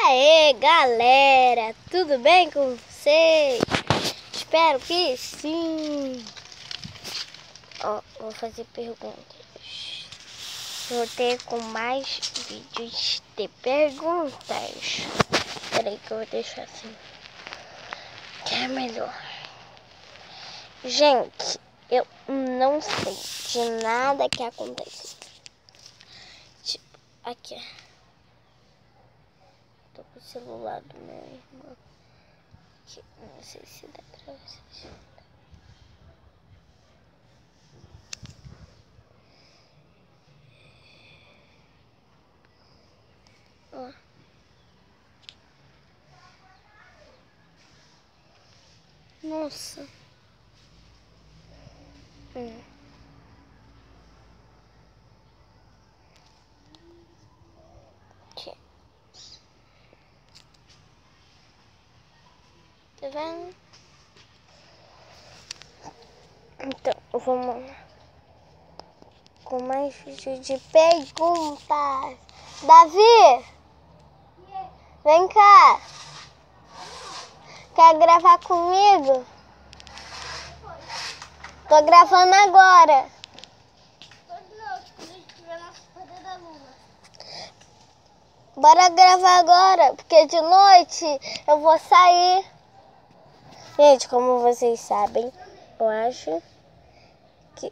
Aê, galera, tudo bem com vocês? Espero que sim. Ó, vou fazer perguntas. Vou ter com mais vídeos de perguntas. Peraí que eu vou deixar assim, que é melhor. Gente, eu não sei de nada que acontece. Tipo, aqui. Tô com o celular do meu irmão. Aqui, não sei se dá pra vocês. Ó. Nossa. Aqui. Tá vendo? Então, vamos lá. Com mais vídeo de perguntas. Davi! Vem cá! Quer gravar comigo? Tô gravando agora. Bora gravar agora, porque de noite eu vou sair. Gente, como vocês sabem, eu acho que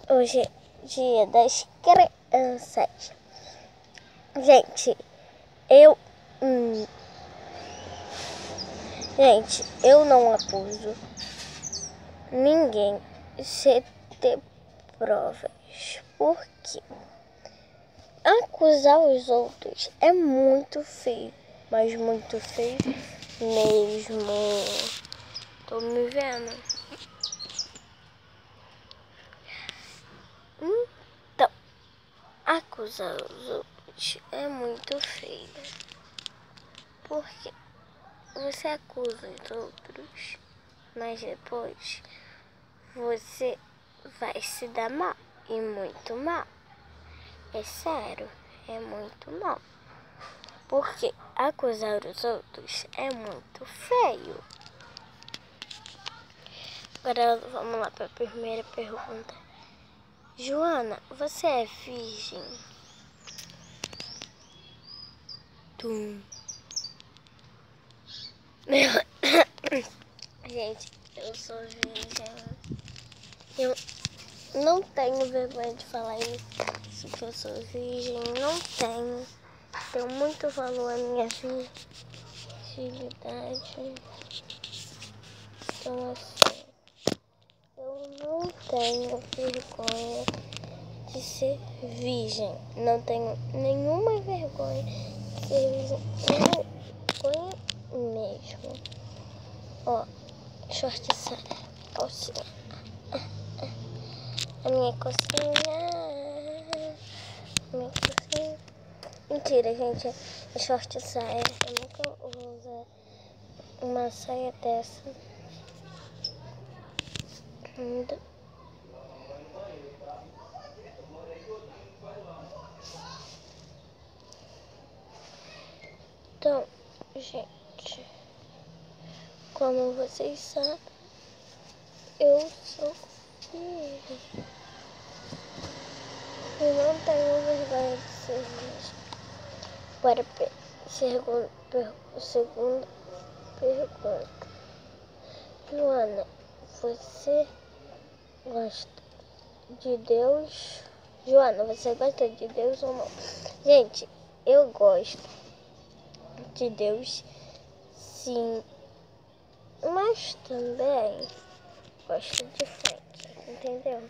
hoje é dia das crianças. Gente, eu não acuso ninguém sem ter provas. Por quê? Acusar os outros é muito feio, mas muito feio mesmo. Tô me vendo? Então, acusar os outros é muito feio. Porque você acusa os outros, mas depois você vai se dar mal, e muito mal. É sério, é muito mal. Porque acusar os outros é muito feio. Agora vamos lá para a primeira pergunta. Joana, você é virgem? Gente, eu sou virgem. Eu não tenho vergonha de falar isso, que eu sou virgem. Não tenho. Tenho muito valor à minha virgindade. Então, assim, eu não tenho vergonha de ser virgem. Não tenho nenhuma vergonha de ser virgem. Vergonha mesmo. Ó, short saia, calcinha. A minha calcinha. Mentira, gente. É short saia. Eu nunca vou usar uma saia dessa. Então, gente, como vocês sabem, eu sou virgem. Eu não tenho vergonha de ser virgem. Para segunda pergunta. Joana, você gosta de Deus? Joana, você gosta de Deus ou não? Gente, eu gosto de Deus, sim. Mas também gosto de funk, entendeu?